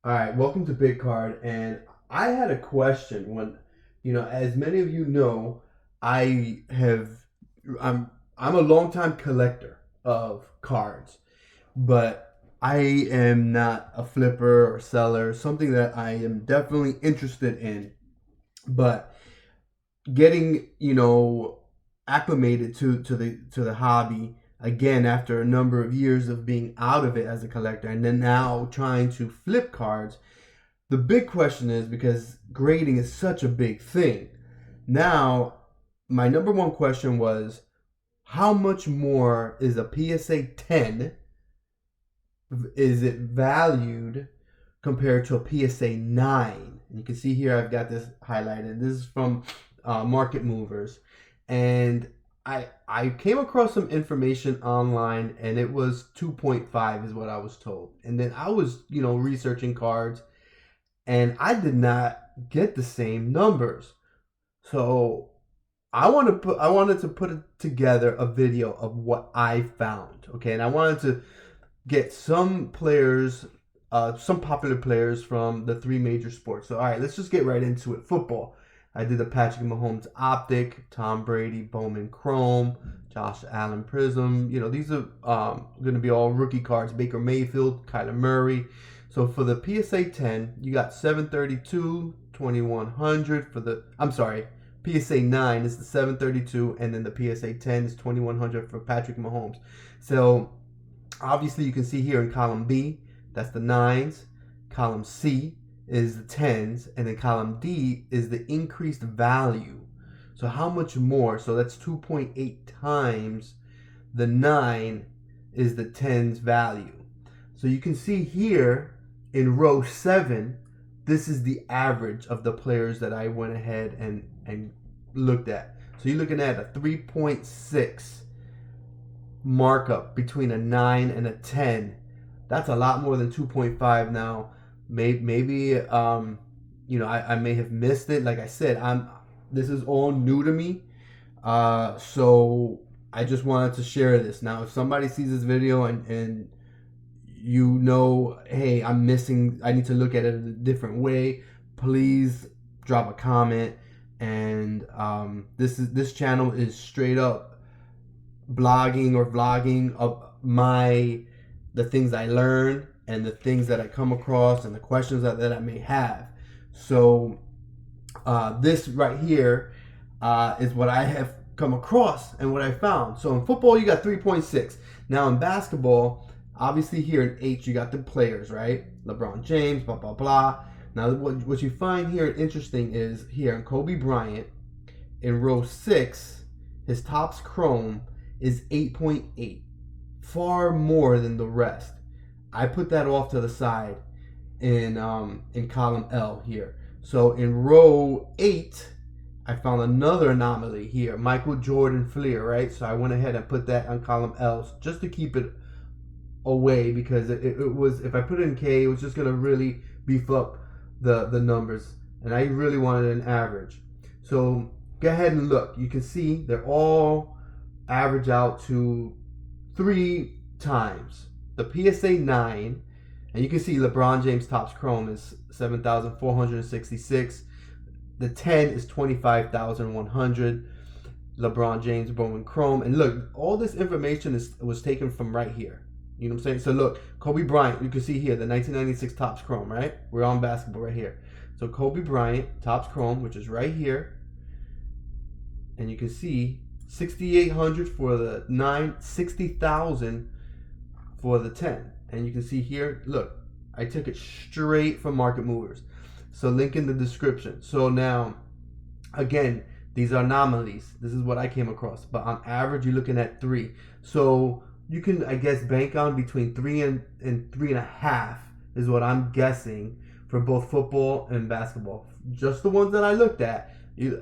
All right, welcome to Big Card. And I had a question when, as many of you know, I have, I'm a longtime collector of cards, but I am not a flipper or seller. Something that I am definitely interested in, but getting acclimated to the hobby again after a number of years of being out of it as a collector, and then now trying to flip cards. The big question is, because grading is such a big thing. Now, my number one question was, how much more is a PSA 10? Is it valued compared to a PSA 9? And you can see here I've got this highlighted. This is from Market Movers. And I came across some information online, and it was 2.5 is what I was told. And then I was, researching cards, and I did not get the same numbers. So I wanted to put together a video of what I found. Okay, and I wanted to get some players, some popular players from the three major sports. So all right, let's just get right into it. Football. I did the Patrick Mahomes Optic, Tom Brady Bowman Chrome, Josh Allen Prism. These are going to be all rookie cards. Baker Mayfield, Kyler Murray. So for the PSA 10, you got 732, 2100 for the. I'm sorry, PSA 9 is the 732, and then the PSA 10 is 2100 for Patrick Mahomes. So obviously you can see here in column B, that's the 9s. Column C is the 10s, and then column D is the increased value. So how much more? So that's 2.8 times the 9 is the 10's value. So you can see here in row 7, this is the average of the players that I went ahead and looked at. So you're looking at a 3.6 markup between a 9 and a 10. That's a lot more than 2.5 now. Maybe I may have missed it. Like I said, this is all new to me. So I just wanted to share this. Now, if somebody sees this video and hey, I'm missing, I need to look at it a different way, please drop a comment. And this channel is straight up blogging or vlogging of the things I learn and the things that I come across and the questions that I may have. So this right here is what I have come across and what I found. So in football, you got 3.6. Now in basketball, obviously here in H, you got the players, right? LeBron James, blah, blah, blah. Now what you find here interesting is here in Kobe Bryant, in row 6, his Topps Chrome is 8.8, far more than the rest. I put that off to the side in column L here. So in row 8, I found another anomaly here, Michael Jordan Fleer, right? So I went ahead and put that on column L just to keep it away, because it was, if I put it in K, it was just going to really beef up the numbers, and I really wanted an average. So go ahead and look. You can see they're all average out to 3 times. The PSA 9, and you can see LeBron James Topps Chrome is 7,466. The 10 is 25,100. LeBron James Bowman Chrome. And look, all this information was taken from right here. You know what I'm saying? So look, Kobe Bryant, you can see here the 1996 Topps Chrome, right? We're on basketball right here. So Kobe Bryant Topps Chrome, which is right here. And you can see 6,800 for the 9, 60,000 for the 10. And you can see here, look, I took it straight from Market Movers. So link in the description. So now, again, these are anomalies. This is what I came across. But on average, you're looking at 3. So you can, I guess, bank on between 3 and 3.5 is what I'm guessing for both football and basketball. Just the ones that I looked at, you're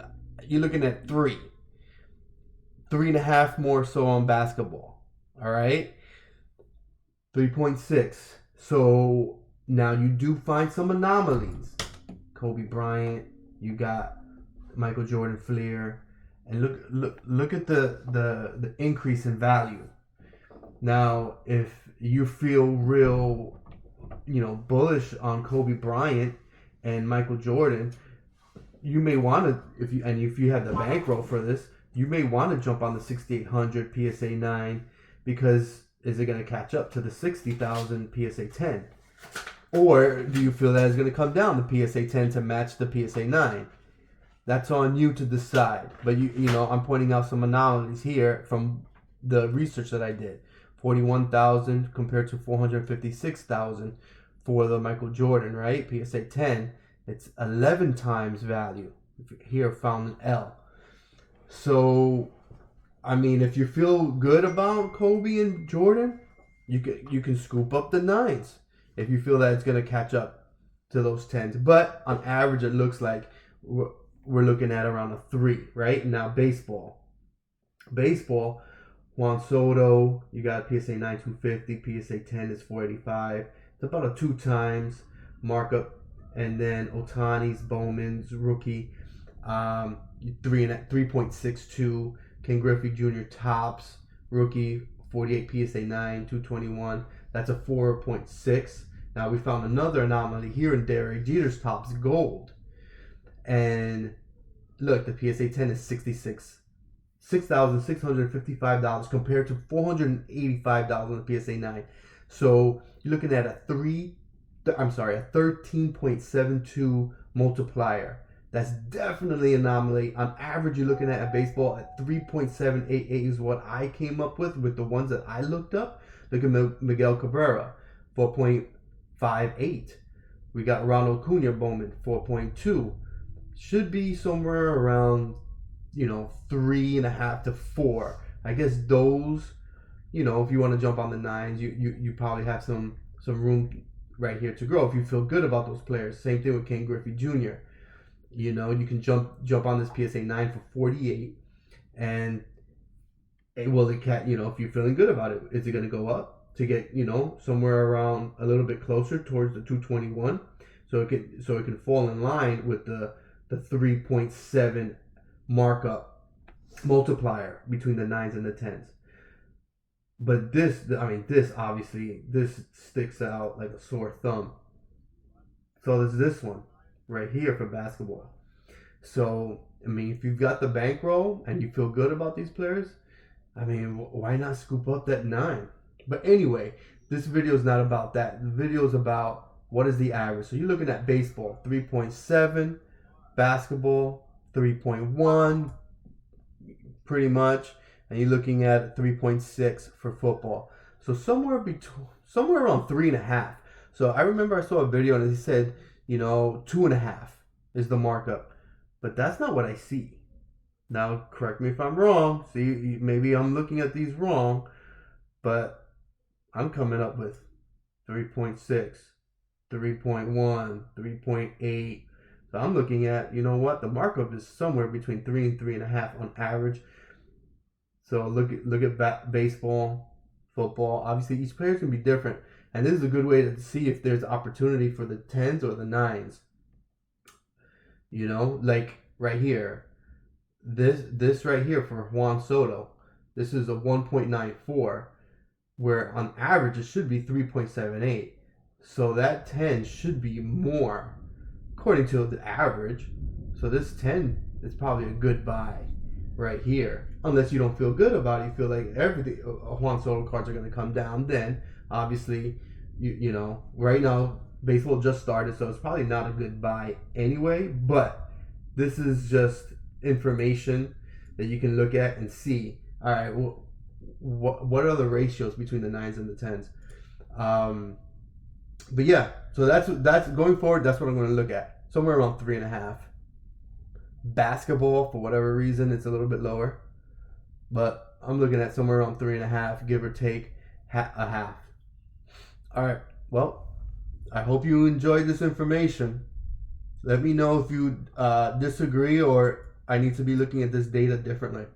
looking at 3. 3.5 more so on basketball. All right? 3.6. So now you do find some anomalies. Kobe Bryant, you got Michael Jordan Fleer, and look at the increase in value. Now, if you feel real, bullish on Kobe Bryant and Michael Jordan, you may want to, if you have the bankroll for this, you may want to jump on the 6800 PSA 9, because is it going to catch up to the 60,000 PSA 10? Or do you feel that it's going to come down the PSA 10 to match the PSA 9? That's on you to decide. But I'm pointing out some anomalies here from the research that I did. 41,000 compared to 456,000 for the Michael Jordan, right? PSA 10, it's 11 times value. Here found an L. So, I mean, if you feel good about Kobe and Jordan, you can scoop up the 9s if you feel that it's going to catch up to those 10s. But on average, it looks like we're looking at around a 3, right? Now, baseball, Juan Soto, you got PSA 9 250, PSA 10 is 485. It's about a 2 times markup. And then Otani's, Bowman's rookie, 3.62. Ken Griffey Jr. Topps rookie, 48 PSA 9 221. That's a 4.6. Now we found another anomaly here in Derek Jeter's Topps Gold, and look, the PSA 10 is $6,655 compared to $485 on the PSA 9. So you're looking at a 13.72 multiplier. That's definitely an anomaly. On average, you're looking at a baseball at 3.788 is what I came up with the ones that I looked up. Look at Miguel Cabrera, 4.58. We got Ronald Acuna Bowman, 4.2. Should be somewhere around 3.5 to 4. I guess those, if you want to jump on the 9s, you probably have some room right here to grow if you feel good about those players. Same thing with Ken Griffey Jr. You can jump on this PSA 9 for 48, and if you're feeling good about it, is it going to go up to get somewhere around a little bit closer towards the 221, so it can fall in line with the 3.7 markup multiplier between the 9s and the 10s. But this obviously sticks out like a sore thumb. So there's this one right here for basketball. So, if you've got the bankroll and you feel good about these players, why not scoop up that 9? But anyway, this video is not about that. The video is about what is the average. So you're looking at baseball, 3.7, basketball, 3.1, pretty much. And you're looking at 3.6 for football. So somewhere around 3.5. So I remember I saw a video and it said, 2.5 is the markup. But that's not what I see. Now, correct me if I'm wrong. See, maybe I'm looking at these wrong. But I'm coming up with 3.6, 3.1, 3.8. So I'm looking at, the markup is somewhere between 3 and 3.5 on average. So look at baseball, football. Obviously, each player can be different, and this is a good way to see if there's opportunity for the 10s or the 9s. Like right here, this right here for Juan Soto, this is a 1.94, where on average it should be 3.78. So that 10 should be more, according to the average. So this 10 is probably a good buy right here, unless you don't feel good about it. You feel like everything Juan Soto cards are going to come down, then obviously right now baseball just started, so it's probably not a good buy anyway. But this is just information that you can look at and see, all right, what are the ratios between the 9s and the 10s. But yeah, so that's going forward, that's what I'm going to look at, somewhere around 3.5. Basketball, for whatever reason, it's a little bit lower, but I'm looking at somewhere around 3.5, give or take a half. All right, well, I hope you enjoyed this information. Let me know if you disagree or I need to be looking at this data differently.